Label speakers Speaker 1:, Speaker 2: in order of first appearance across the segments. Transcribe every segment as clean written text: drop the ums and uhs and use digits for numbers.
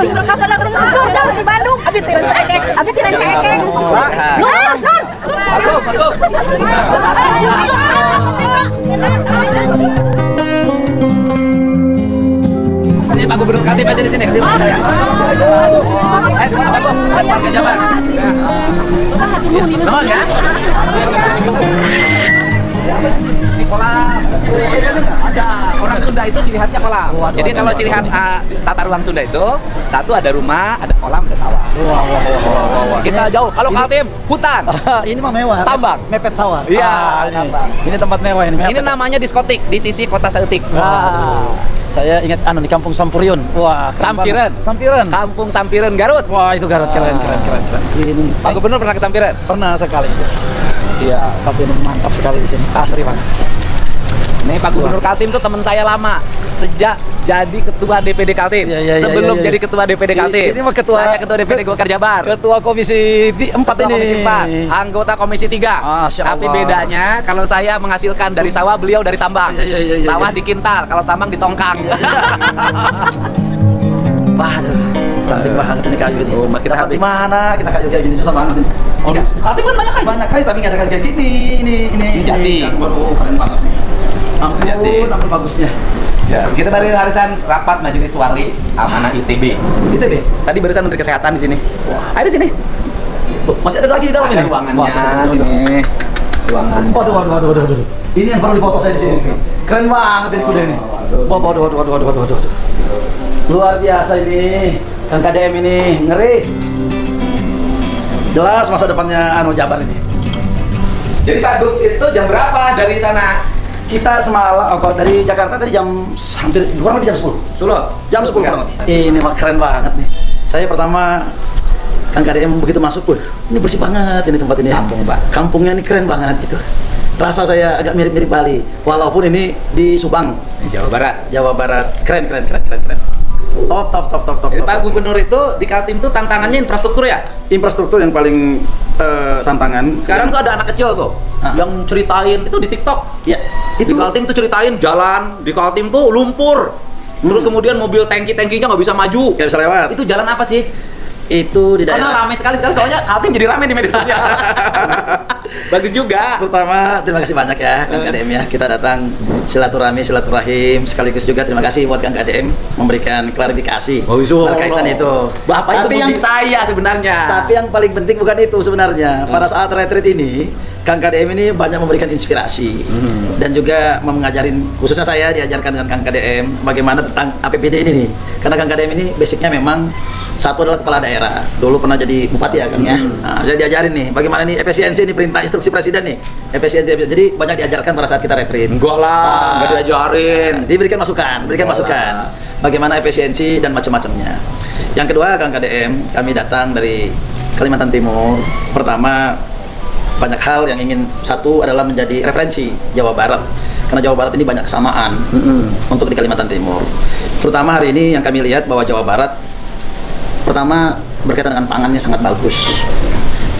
Speaker 1: di Bandung. Abi tidak cekek.
Speaker 2: Ini Pak Gubernur Kaltim aja di sini, kasih tahu saya. Di mana Pak Gub? Warga Jabar. Nol ya? Di kolam. Ada orang Sunda itu ciri khasnya kolam. Jadi kalau ciri khas tata ruang Sunda itu satu ada rumah, ada kolam, ada sawah. Kita jauh. Kalau Kaltim hutan.
Speaker 3: Ini mah mewah.
Speaker 2: Tambang,
Speaker 3: mepet sawah.
Speaker 2: Iya,
Speaker 3: ini tempat mewah ini.
Speaker 2: Ini namanya diskotik di sisi kota Seltik.
Speaker 3: Saya ingat di Kampung Sampuriun. Wah,
Speaker 2: Sampiren. Kampung Sampiren Garut.
Speaker 3: Wah, itu Garut keren. Ini
Speaker 2: Pak Gubernur pernah ke Sampiren?
Speaker 3: pernah sekali.
Speaker 2: Siap.
Speaker 3: Tapi ini mantap sekali di sini. Asri banget.
Speaker 2: Nih Pak Gubernur Kaltim tuh teman saya lama sejak jadi ketua DPD Kaltim. Sebelum jadi ketua DPD Kaltim.
Speaker 3: Ini mah ketua.
Speaker 2: Saya ketua DPD Golkar Jabar.
Speaker 3: Ketua Komisi 4 ini.
Speaker 2: Komisi 4, anggota Komisi 3. Tapi bedanya kalau saya menghasilkan dari sawah, beliau dari tambang. Sawah di kintal, kalau tambang di tongkang.
Speaker 3: Wah, cantik banget ini kayu ini.
Speaker 2: Oh, kita
Speaker 3: dapat di mana kita kayu kayak gini susah banget ini.
Speaker 2: Kaltim kan banyak kayu.
Speaker 3: Banyak kayu tapi nggak ada kayu kayak gini. Ini
Speaker 2: jati.
Speaker 3: Waduh, keren banget nih. Ampun, bagusnya.
Speaker 2: Ya, kita baru harisan rapat Majelis Wali Amanah ITB.
Speaker 3: ITB.
Speaker 2: Tadi barusan Menteri Kesehatan di sini.
Speaker 3: Wah,
Speaker 2: ada di sini.
Speaker 3: Masih ada lagi di dalam ini.
Speaker 2: Ruangannya sini. Ruangan.
Speaker 3: Waduh. Ini yang perlu dipoto saya di sini. Keren banget ini kuda ini. Waduh. Luar biasa ini. Kang KDM ini ngeri. Jelas masa depannya Jabar ini.
Speaker 2: Jadi Pak Gub itu jam berapa dari sana?
Speaker 3: Kita semalam, dari Jakarta tadi hampir kurang lebih jam 10. Jam 10 kurang lebih. Ini mah keren banget nih. Saya pertama Kang KDM begitu masuk, ini bersih banget ini tempat ini.
Speaker 2: Kampung, Pak.
Speaker 3: Kampungnya ini keren banget gitu. Rasa saya agak mirip-mirip Bali, walaupun ini di Subang,
Speaker 2: Jawa Barat.
Speaker 3: Keren. Top.
Speaker 2: Jadi Pak Gubernur itu di Kaltim tuh tantangannya infrastruktur ya?
Speaker 3: Infrastruktur yang paling tantangan.
Speaker 2: Sekarang tuh ada anak kecil tuh yang ceritain itu di TikTok.
Speaker 3: Ya,
Speaker 2: Itu di Kaltim tuh ceritain jalan di Kaltim tuh lumpur. Terus kemudian mobil tangki-tangkinya nggak bisa maju.
Speaker 3: Nggak bisa lewat.
Speaker 2: Itu jalan apa sih?
Speaker 3: Itu di daerah.
Speaker 2: Karena ramai sekali sekarang soalnya Kaltim jadi ramai di media sosial. Bagus juga.
Speaker 3: Pertama, terima kasih banyak ya Kang KDM ya. Kita datang silaturahim sekaligus juga terima kasih buat Kang KDM memberikan klarifikasi berkaitan itu.
Speaker 2: Bapak itu yang saya sebenarnya.
Speaker 3: Tapi yang paling penting bukan itu sebenarnya. Pada saat retreat ini, Kang KDM ini banyak memberikan inspirasi dan juga mengajarin, khususnya saya diajarkan dengan Kang KDM bagaimana tentang APBD ini nih. Karena Kang KDM ini basicnya memang satu adalah kepala daerah, dulu pernah jadi bupati ya Kang ya. Nah, jadi diajarin nih bagaimana nih efisiensi ini perintah instruksi presiden nih. Efisiensi. Jadi banyak diajarkan pada saat kita retreat.
Speaker 2: Enggak lah, enggak diajarin.
Speaker 3: Diberikan masukan, bagaimana efisiensi dan macam-macamnya. Yang kedua Kang KDM, kami datang dari Kalimantan Timur. Pertama, banyak hal yang ingin, satu adalah menjadi referensi Jawa Barat. Karena Jawa Barat ini banyak kesamaan untuk di Kalimantan Timur. Terutama hari ini yang kami lihat bahwa Jawa Barat pertama berkaitan dengan pangannya sangat bagus.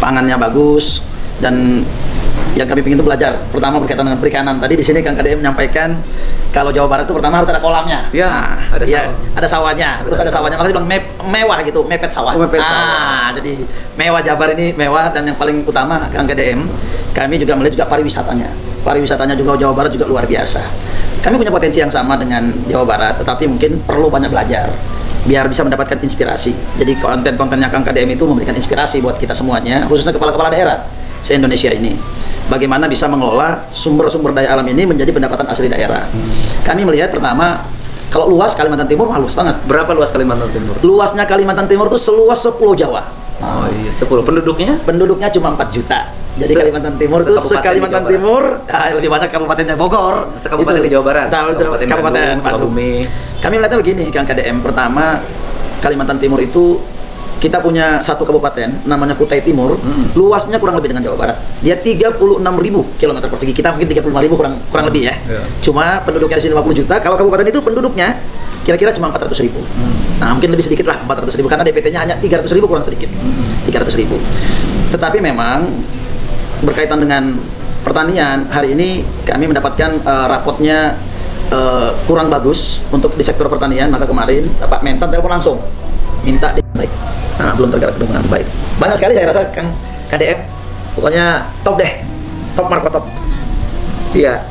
Speaker 3: Pangannya bagus dan yang kami ingin itu belajar. Pertama berkaitan dengan perikanan. Tadi di sini Kang KDM menyampaikan kalau Jawa Barat itu pertama harus ada kolamnya.
Speaker 2: Ya,
Speaker 3: ada sawahnya. Terus ada sawahnya. Makanya bilang mewah gitu, mepet sawah. Jadi mewah Jabar ini mewah dan yang paling utama Kang KDM, kami juga melihat juga pariwisatanya. Pariwisatanya juga Jawa Barat juga luar biasa. Kami punya potensi yang sama dengan Jawa Barat, tetapi mungkin perlu banyak belajar biar bisa mendapatkan inspirasi. Jadi konten-kontennya Kang KDM itu memberikan inspirasi buat kita semuanya, khususnya kepala-kepala daerah se-Indonesia ini. Bagaimana bisa mengelola sumber-sumber daya alam ini menjadi pendapatan asli daerah. Kami melihat pertama, kalau luas Kalimantan Timur luas banget.
Speaker 2: Berapa luas Kalimantan Timur?
Speaker 3: Luasnya Kalimantan Timur itu seluas 10 Jawa.
Speaker 2: Oh iya, 10. Penduduknya?
Speaker 3: Penduduknya cuma 4 juta. Jadi Kalimantan Timur itu se-Kalimantan Timur lebih banyak kabupatennya Bogor.
Speaker 2: Sekabupaten di Jawa Barat.
Speaker 3: Kabupaten Bandung. Kami melihatnya begini, Kang KDM. Pertama, Kalimantan Timur itu kita punya satu kabupaten namanya Kutai Timur. Luasnya kurang lebih dengan Jawa Barat. Dia 36.000 km persegi. Kita mungkin 35.000 kurang lebih ya. Cuma penduduknya di sini 50 juta. Kalau kabupaten itu penduduknya kira-kira cuma 400.000. Nah, mungkin lebih sedikit lah 400.000 karena DPT-nya hanya 300.000 kurang sedikit. 300.000. Tetapi memang berkaitan dengan pertanian, hari ini kami mendapatkan rapotnya kurang bagus untuk di sektor pertanian. Maka kemarin Pak Mentan telepon langsung minta dia baik. Nah, belum tergerak dengan baik. Banyak sekali saya rasa Kang KDM, pokoknya top deh, top Marco top.
Speaker 2: Iya.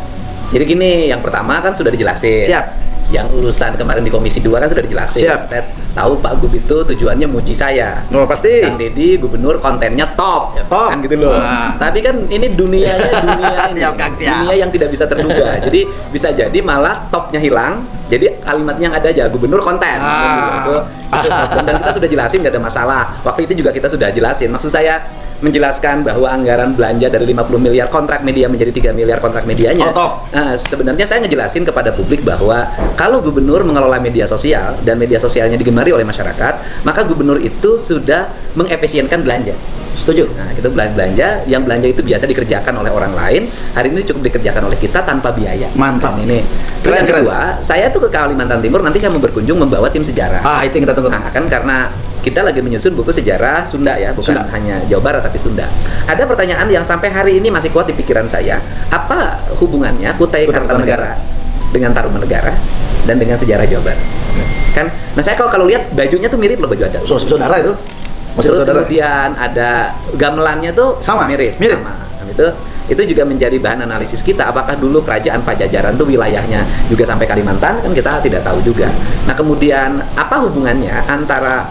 Speaker 2: Jadi gini, yang pertama kan sudah dijelasin.
Speaker 3: Siap.
Speaker 2: Yang urusan kemarin di Komisi 2 kan sudah dijelasin.
Speaker 3: Siap.
Speaker 2: Saya tahu Pak Gub itu tujuannya muji saya.
Speaker 3: Oh, pasti.
Speaker 2: Kang Deddy gubernur kontennya top.
Speaker 3: Ya, top.
Speaker 2: Kan gitu loh.
Speaker 3: Nah.
Speaker 2: Tapi kan ini dunianya dunia
Speaker 3: Siap, Kang, siap.
Speaker 2: dunia yang tidak bisa terduga. Jadi bisa jadi malah topnya hilang. Jadi kalimatnya yang ada aja gubernur konten. Itu problem. Dan kita sudah jelasin nggak ada masalah. Waktu itu juga kita sudah jelasin. Maksud saya menjelaskan bahwa anggaran belanja dari 50 miliar kontrak media menjadi 3 miliar kontrak medianya.
Speaker 3: Oh, top.
Speaker 2: Nah, sebenarnya saya ngejelasin kepada publik bahwa kalau gubernur mengelola media sosial dan media sosialnya digemari oleh masyarakat, maka gubernur itu sudah mengefisienkan belanja.
Speaker 3: Setuju.
Speaker 2: Nah, kita belanja, yang belanja itu biasa dikerjakan oleh orang lain, hari ini cukup dikerjakan oleh kita tanpa biaya.
Speaker 3: Mantap.
Speaker 2: Nah, ini. Terus yang kedua, saya tuh ke Kalimantan Timur nanti saya mau berkunjung membawa tim sejarah.
Speaker 3: Ah, itu yang kita tunggu.
Speaker 2: Nah, kan karena kita lagi menyusun buku sejarah Sunda ya, bukan
Speaker 3: Sunda.
Speaker 2: hanya Jawa Barat tapi Sunda. Ada pertanyaan yang sampai hari ini masih kuat di pikiran saya. Apa hubungannya Kutai Kartanegara dengan Tarumanegara dan dengan sejarah Jawa Barat? Kan, nah saya kalau lihat bajunya tuh mirip loh baju adat.
Speaker 3: Saudara itu. Masih
Speaker 2: Terus
Speaker 3: saudara.
Speaker 2: kemudian ada gamelannya tuh
Speaker 3: Sama,
Speaker 2: mirip.
Speaker 3: mirip.
Speaker 2: Sama. Dan itu juga menjadi bahan analisis kita. Apakah dulu kerajaan Pajajaran tuh wilayahnya juga sampai Kalimantan? Kan kita tidak tahu juga. Nah kemudian apa hubungannya antara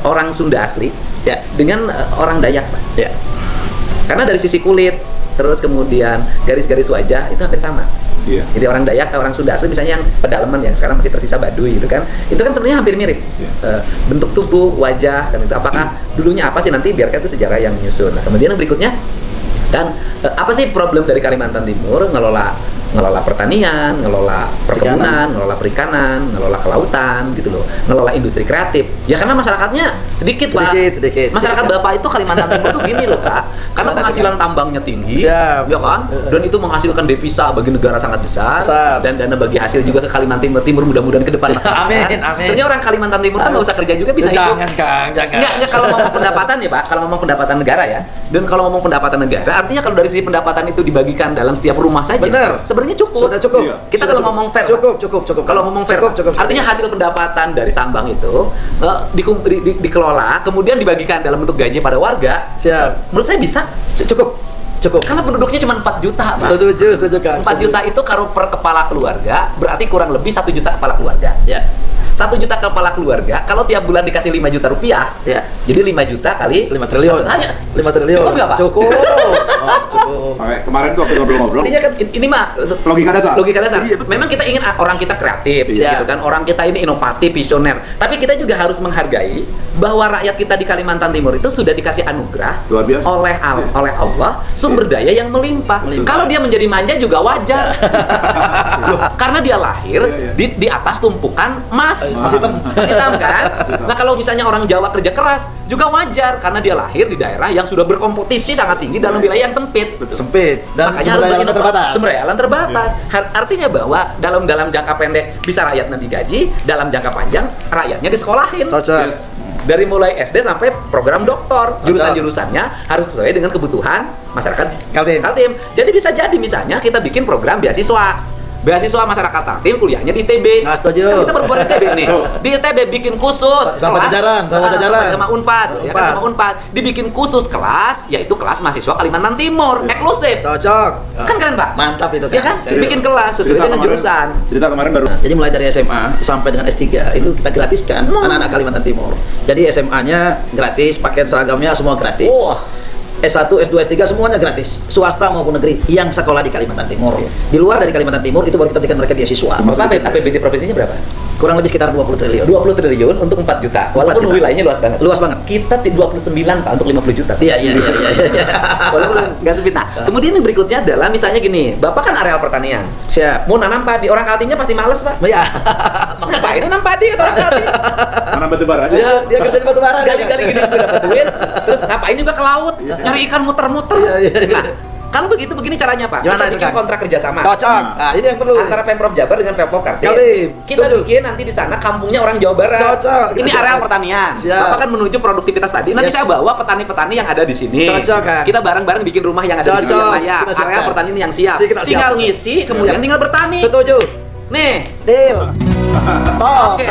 Speaker 2: orang Sunda asli
Speaker 3: Ya.
Speaker 2: dengan orang Dayak, Pak?
Speaker 3: Ya.
Speaker 2: Karena dari sisi kulit, terus kemudian garis-garis wajah itu hampir sama.
Speaker 4: Iya.
Speaker 2: Jadi orang Dayak, orang Sunda asli misalnya yang pedalaman yang sekarang masih tersisa Baduy itu kan sebenarnya hampir mirip. Bentuk tubuh, wajah kan itu. Apakah dulunya apa sih, nanti biarkan itu sejarah yang menyusun. Nah, kemudian yang berikutnya kan apa sih problem dari Kalimantan Timur ngelola pertanian, ngelola perkebunan, ngelola perikanan, ngelola kelautan gitu loh, ngelola industri kreatif. Ya karena masyarakatnya sedikit, Pak.
Speaker 3: Sedikit.
Speaker 2: Masyarakat Bapak itu Kalimantan Timur tuh gini loh, Pak. Karena penghasilan tambangnya tinggi,
Speaker 3: Siap.
Speaker 2: ya kan? Dan itu menghasilkan devisa bagi negara sangat besar, dan dana bagi hasil juga ke Kalimantan Timur mudah-mudahan ke depan.
Speaker 3: Amin, amin.
Speaker 2: Sebenarnya orang Kalimantan Timur kan nggak usah kerja juga bisa hidup.
Speaker 3: Jangan, Kang, jangan.
Speaker 2: Enggak kalau ngomong pendapatan ya, Pak. Kalau ngomong pendapatan negara ya. Dan kalau ngomong pendapatan negara, artinya kalau dari sisi pendapatan itu dibagikan dalam setiap rumah saja.
Speaker 3: Bener.
Speaker 2: Sebenarnya cukup.
Speaker 3: Sudah cukup.
Speaker 4: Iya.
Speaker 2: Kita kalau ngomong fair,
Speaker 3: cukup.
Speaker 2: kalau ngomong fair,
Speaker 3: cukup.
Speaker 2: artinya hasil pendapatan dari tambang itu dikelola, kemudian dibagikan dalam bentuk gaji pada warga.
Speaker 3: Siap.
Speaker 2: Menurut saya bisa.
Speaker 3: Cukup.
Speaker 2: Karena penduduknya cuma 4 juta, Pak.
Speaker 3: Setuju, Kang.
Speaker 2: 4 juta itu kalau per kepala keluarga, berarti kurang lebih 1 juta kepala keluarga.
Speaker 3: Ya.
Speaker 2: 1 juta kepala keluarga, kalau tiap bulan dikasih 5 juta rupiah,
Speaker 3: Ya.
Speaker 2: jadi 5 juta kali
Speaker 3: 5 triliun.
Speaker 2: 5
Speaker 3: triliun.
Speaker 2: Cukup nggak, Pak?
Speaker 3: Cukup. Oh, cukup.
Speaker 4: Makanya kemarin tuh waktu ngobrol-ngobrol,
Speaker 2: Artinya kan ini mah
Speaker 4: logika dasar.
Speaker 2: logika dasar.
Speaker 4: Iya, betul.
Speaker 2: Memang kita ingin orang kita kreatif,
Speaker 3: Iya.
Speaker 2: gitu kan. Orang kita ini inovatif, visioner. Tapi kita juga harus menghargai bahwa rakyat kita di Kalimantan Timur itu sudah dikasih anugerah
Speaker 4: Luar biasa.
Speaker 2: oleh Allah sumber daya yang melimpah. Kalau dia menjadi manja juga wajar. Loh, karena dia lahir di atas tumpukan emas. Masih hitam kan? Nah, kalau misalnya orang Jawa kerja keras juga wajar karena dia lahir di daerah yang sudah berkompetisi sangat tinggi dalam wilayah yang sempit.
Speaker 3: Sempit dan
Speaker 2: Makanya
Speaker 3: sumber daya
Speaker 2: begini, Pak.
Speaker 3: terbatas.
Speaker 2: Sumber daya alam terbatas. Artinya bahwa dalam jangka pendek bisa rakyatnya digaji, dalam jangka panjang rakyatnya disekolahin.
Speaker 3: Cocok.
Speaker 4: Yes.
Speaker 2: Dari mulai SD sampai program doktor, jurusan-jurusannya harus sesuai dengan kebutuhan masyarakat Kaltim. Jadi bisa jadi misalnya kita bikin program beasiswa masyarakat Kaltim kuliahnya di ITB.
Speaker 3: Nggak setuju.
Speaker 2: Kan kita berbuat ITB nih. Di ITB bikin khusus
Speaker 3: Sama
Speaker 2: kelas,
Speaker 3: jajaran.
Speaker 2: sama Unpad, ya kan, sama Unpad. Dibikin khusus kelas, yaitu kelas mahasiswa Kalimantan Timur, eksklusif.
Speaker 3: Cocok.
Speaker 2: Kan keren, Pak?
Speaker 3: Mantap itu kan.
Speaker 2: Ya kan? Bikin kelas sesuai dengan jurusan.
Speaker 4: Cerita kemarin baru.
Speaker 3: Jadi mulai dari SMA sampai dengan S3 itu kita gratiskan anak-anak Kalimantan Timur. Jadi SMA-nya gratis, paket seragamnya semua gratis.
Speaker 2: Wah.
Speaker 3: S1, S2, S3 semuanya gratis, swasta maupun negeri yang sekolah di Kalimantan Timur. Di luar dari Kalimantan Timur itu baru kita berikan mereka beasiswa.
Speaker 2: Berapa APBD provinsinya berapa?
Speaker 3: Kurang lebih sekitar 20 triliun.
Speaker 2: 20 triliun untuk 4 juta. Walaupun
Speaker 3: 4 juta.
Speaker 2: wilayahnya luas banget.
Speaker 3: Luas banget.
Speaker 2: Kita 29, Pak, untuk 50 juta.
Speaker 3: Iya.
Speaker 2: Walaupun nggak sempit. Nah, kemudian yang berikutnya adalah misalnya gini, Bapak kan areal pertanian.
Speaker 3: Siap.
Speaker 2: Mau nanam padi, orang Kaltimnya pasti males, Pak.
Speaker 3: Ya.
Speaker 2: Ngapain nanam padi kata orang Kaltim?
Speaker 4: Mana batu bara aja.
Speaker 3: Dia kerja di batu bara.
Speaker 2: Gali-gali gini udah dapat duit, terus ngapain juga ke laut, nyari ikan muter-muter.
Speaker 3: Iya.
Speaker 2: Nah, kalau begitu begini caranya, Pak.
Speaker 3: Gimana
Speaker 2: Kita
Speaker 3: itu,
Speaker 2: bikin
Speaker 3: Kang?
Speaker 2: kontrak kerjasama
Speaker 3: Cocok. Nah, ini yang perlu.
Speaker 2: antara Pemprov Jabar dengan Pemprov Kaltim. Kita
Speaker 3: Setuju.
Speaker 2: bikin nanti di sana kampungnya orang Jawa Barat.
Speaker 3: Cocok.
Speaker 2: Ini areal pertanian.
Speaker 3: Siap.
Speaker 2: Bapak kan menuju produktivitas padi. Nanti
Speaker 3: Yes.
Speaker 2: saya bawa petani-petani yang ada di sini.
Speaker 3: Cocok, Kang.
Speaker 2: Kita bareng-bareng bikin rumah yang ada di sini
Speaker 3: Cocok.
Speaker 2: yang layak.
Speaker 3: Kita siapkan.
Speaker 2: Area pertanian yang siap.
Speaker 3: Kita
Speaker 2: Tinggal
Speaker 3: siapkan.
Speaker 2: ngisi, kemudian
Speaker 3: Siap.
Speaker 2: tinggal bertani.
Speaker 3: Setuju.
Speaker 2: Nih,
Speaker 3: Deal. Top.
Speaker 2: oke.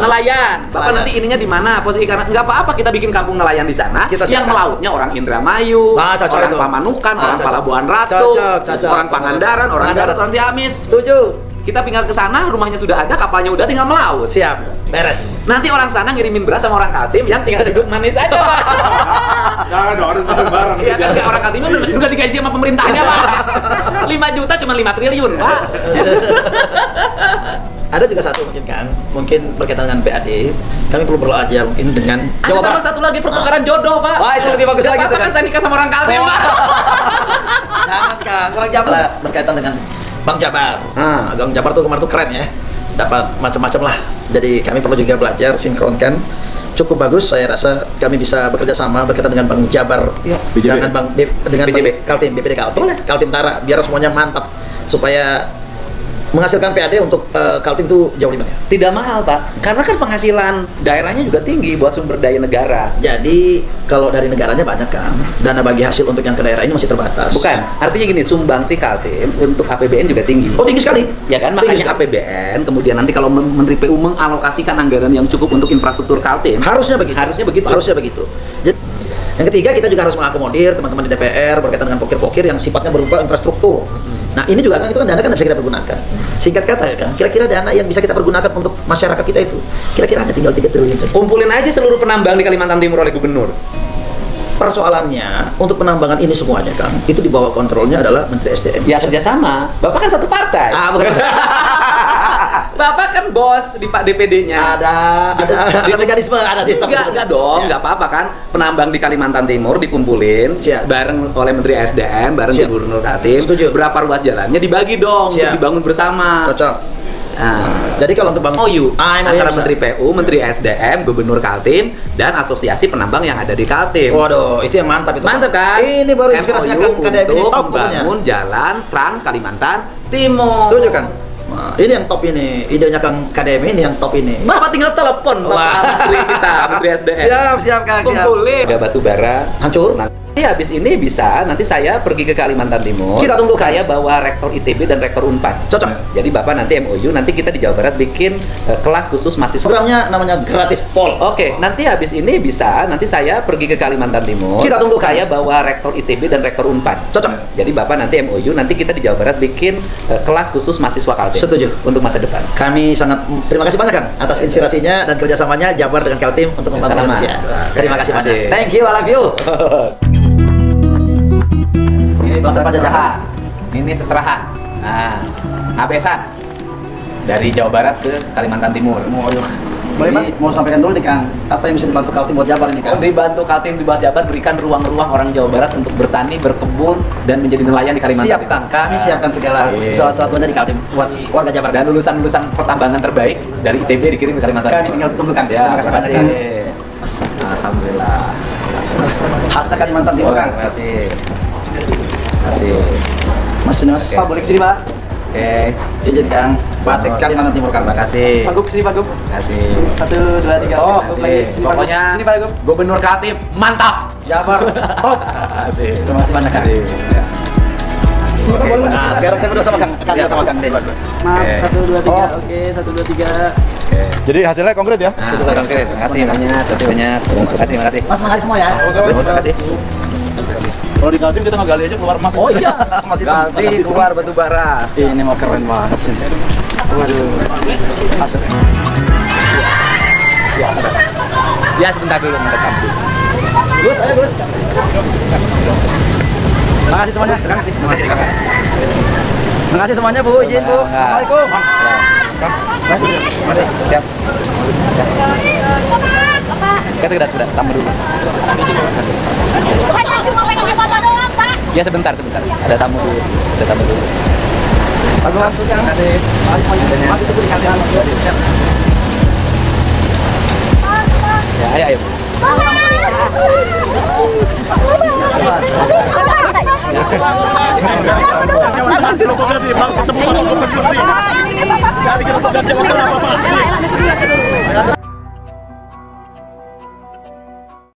Speaker 2: Nelayan. Bapak
Speaker 3: Nelayan.
Speaker 2: nanti ininya di mana? Posisi karena nggak apa-apa kita bikin kampung nelayan di sana.
Speaker 3: Kita
Speaker 2: yang
Speaker 3: siapkan.
Speaker 2: melautnya orang Indramayu,
Speaker 3: Cocok
Speaker 2: orang
Speaker 3: itu.
Speaker 2: Pamanukan, orang
Speaker 3: Cocok.
Speaker 2: Palabuhan Ratu,
Speaker 3: Cocok.
Speaker 2: orang Pangandaran, orang
Speaker 3: Pangandaran.
Speaker 2: Garut, orang Ciamis.
Speaker 3: Setuju.
Speaker 2: Kita tinggal ke sana, rumahnya sudah ada, kapalnya udah, tinggal melaut.
Speaker 3: Siap. Beres.
Speaker 2: Nanti orang sana ngirimin beras sama orang Kaltim yang tinggal duduk manis aja, Pak.
Speaker 4: Jangan dong, harus bareng-bareng.
Speaker 2: Iya kan, kayak orang Kaltim udah digaji sama pemerintahnya, Pak. 5 juta cuma 5 triliun, Pak.
Speaker 3: Ada juga satu mungkin kan, mungkin berkaitan dengan PAD, kami perlu belajar mungkin dengan
Speaker 2: Ada tambah satu lagi pertukaran jodoh, Pak.
Speaker 3: Wah, itu lebih bagus lagi
Speaker 2: Pak,
Speaker 3: tuh
Speaker 2: kan
Speaker 3: kan.
Speaker 2: saya nikah sama orang Kaltim, Pak.
Speaker 3: Jangan kan, orang Jabar berkaitan dengan Bang Jabar. Bang Jabar tuh kemarin tuh keren ya, dapat macam-macam lah. Jadi kami perlu juga belajar sinkronkan. Cukup bagus, saya rasa kami bisa bekerja sama berkaitan dengan Bang Jabar,
Speaker 4: BJB.
Speaker 3: dengan Bang
Speaker 2: BJB.
Speaker 3: Kaltim, BPD Kaltim, Kaltim Tara, biar semuanya mantap supaya menghasilkan PAD untuk Kaltim itu jauh lebih banyak.
Speaker 2: Tidak mahal, Pak. Karena kan penghasilan daerahnya juga tinggi buat sumber daya negara.
Speaker 3: Jadi kalau dari negaranya banyak kan, dana bagi hasil untuk yang ke daerah ini masih terbatas.
Speaker 2: Bukan, artinya gini, sumbangsi Kaltim untuk APBN juga tinggi.
Speaker 3: Oh, tinggi sekali.
Speaker 2: Ya kan,
Speaker 3: Tinggi
Speaker 2: makanya
Speaker 3: sekali.
Speaker 2: APBN, kemudian nanti kalau Menteri PU mengalokasikan anggaran yang cukup untuk infrastruktur Kaltim,
Speaker 3: Harusnya begitu.
Speaker 2: Harusnya begitu.
Speaker 3: Harusnya begitu. Jadi, yang ketiga, kita juga harus mengakomodir teman-teman di DPR berkaitan dengan pokir-pokir yang sifatnya berupa infrastruktur. Nah, ini juga kan itu kan dana kan bisa kita pergunakan. Singkat kata ya kan, kira-kira dana yang bisa kita pergunakan untuk masyarakat kita itu kira-kira hanya tinggal 3 triliun saja.
Speaker 2: kumpulin aja seluruh penambang di Kalimantan Timur oleh gubernur.
Speaker 3: Persoalannya untuk penambangan ini semuanya kan, itu di bawah kontrolnya adalah Menteri SDM.
Speaker 2: Ya kerjasama. Bapak kan satu partai.
Speaker 3: Bukan.
Speaker 2: Bapak kan bos di Pak DPD-nya.
Speaker 3: ada mekanisme, ada sistem.
Speaker 2: Enggak dong,
Speaker 3: Ya.
Speaker 2: enggak apa-apa kan. Penambang di Kalimantan Timur dikumpulin
Speaker 3: Siap.
Speaker 2: bareng oleh Menteri SDM, bareng
Speaker 3: Siap.
Speaker 2: Gubernur Kaltim.
Speaker 3: Setuju.
Speaker 2: Berapa ruas jalannya dibagi dong
Speaker 3: Siap.
Speaker 2: untuk dibangun bersama.
Speaker 3: Cocok.
Speaker 2: Nah,
Speaker 3: Jadi kalau untuk Bang
Speaker 2: MOU antara
Speaker 3: bisa.
Speaker 2: Menteri PU, Menteri SDM, Gubernur Kaltim, dan Asosiasi Penambang yang ada di Kaltim.
Speaker 3: Waduh, itu yang mantap itu.
Speaker 2: Mantap kan?
Speaker 3: Ini baru inspirasinya
Speaker 2: MOU
Speaker 3: kan KDM ini
Speaker 2: untuk
Speaker 3: top pokoknya.
Speaker 2: membangun jalan Trans Kalimantan Timur.
Speaker 3: Setuju kan? Nah, ini yang top ini, idenya Kang KDM ini yang top ini.
Speaker 2: Bapak tinggal telepon
Speaker 3: Wah.
Speaker 2: Bapak Menteri kita, Menteri SDM.
Speaker 3: Siap Kang, siap.
Speaker 2: Kumpulin. Ada batu bara
Speaker 3: Hancur.
Speaker 2: Nanti habis ini bisa, nanti saya pergi ke Kalimantan Timur.
Speaker 3: Kita tunggu, Kang.
Speaker 2: Saya bawa rektor ITB dan rektor Unpad.
Speaker 3: Cocok.
Speaker 2: Jadi Bapak nanti MOU, nanti kita di Jawa Barat bikin kelas khusus mahasiswa.
Speaker 3: Programnya namanya gratis pol.
Speaker 2: Oke, nanti habis ini bisa, nanti saya pergi ke Kalimantan Timur.
Speaker 3: Kita tunggu, Kang.
Speaker 2: Saya bawa rektor ITB dan rektor Unpad.
Speaker 3: Cocok.
Speaker 2: Jadi Bapak nanti MOU, nanti kita di Jawa Barat bikin kelas khusus mahasiswa Kaltim.
Speaker 3: Setuju.
Speaker 2: Untuk masa depan.
Speaker 3: Kami sangat terima kasih banyak Kang atas inspirasinya dan kerjasamanya Jabar dengan Kaltim untuk membangun
Speaker 2: Sama-sama.
Speaker 3: Indonesia. Terima kasih
Speaker 2: Terima
Speaker 3: banyak.
Speaker 2: kasih.
Speaker 3: Thank you, I love you. Ini bangsa penjajahan.
Speaker 2: Ini seserahan. Nah, ngabesan dari Jawa Barat ke Kalimantan Timur.
Speaker 3: Boleh Pak, mau sampaikan dulu nih Kang, apa yang bisa dibantu Kaltim buat Jabar ini Kang?
Speaker 2: Dibantu Kaltim dibuat Jabar, berikan ruang-ruang orang Jawa Barat untuk bertani, berkebun, dan menjadi nelayan di Kalimantan
Speaker 3: Siap
Speaker 2: Timur.
Speaker 3: Kang, kami siapkan segala sesuatunya di Kaltim buat warga Jabar.
Speaker 2: Dan lulusan-lulusan pertambangan terbaik dari ITB dikirim ke Kalimantan
Speaker 3: Kami tinggal tunggu Kang.
Speaker 2: Ya,
Speaker 3: Terima kasih banyak Kang.
Speaker 2: Alhamdulillah.
Speaker 3: Khasnya Kalimantan Timur Kang.
Speaker 2: Terima kasih. Terima kasih.
Speaker 3: Mas ini Mas.
Speaker 2: Oke.
Speaker 3: Pak boleh kesini Pak?
Speaker 2: Oke.
Speaker 3: Izin Kang. Batik Kalimantan Timur Kang.
Speaker 2: Terima kasih.
Speaker 3: Pak Gup kesini Pak Gup.
Speaker 2: Terima kasih.
Speaker 3: 1, 2, 3.
Speaker 2: Oh, pokoknya
Speaker 3: Sini Pak Gup.
Speaker 2: Gubernur Kaltim mantap.
Speaker 3: Jabar top.
Speaker 2: Kasih.
Speaker 3: Terima kasih banyak Kang. Nah, sekarang saya berdua sama Kang. Kang sama Kang Den.
Speaker 1: Maaf, 1, 2, 3. Oke, 1, 2, 3.
Speaker 4: Jadi hasilnya konkret ya?
Speaker 2: Sudah konkret. Terima kasih banyak. Terima kasih banyak. Terima kasih.
Speaker 3: Mas makasih semua ya.
Speaker 2: Terima kasih.
Speaker 4: Kalau di Kaltim kita ngegali aja keluar emas.
Speaker 3: Oh iya, masih
Speaker 2: Ganti keluar batu bara.
Speaker 3: Ini mau keren banget sih. Waduh. Asik.
Speaker 2: Ya sebentar dulu mendekat dulu.
Speaker 3: Gus, ayo Gus. Makasih semuanya.
Speaker 2: Terima kasih. Terima kasih.
Speaker 3: Makasih semuanya Bu, izin Bu. Assalamualaikum.
Speaker 2: Siap. Ya sudah, tamu dulu.
Speaker 1: Bukan cuma pengen foto doang, Pak.
Speaker 2: Ya sebentar. Ada tamu dulu.
Speaker 3: Aku langsung Kang. Masih tunggu di kantin. Siap.
Speaker 2: Ya, ayo.
Speaker 4: Jadi kita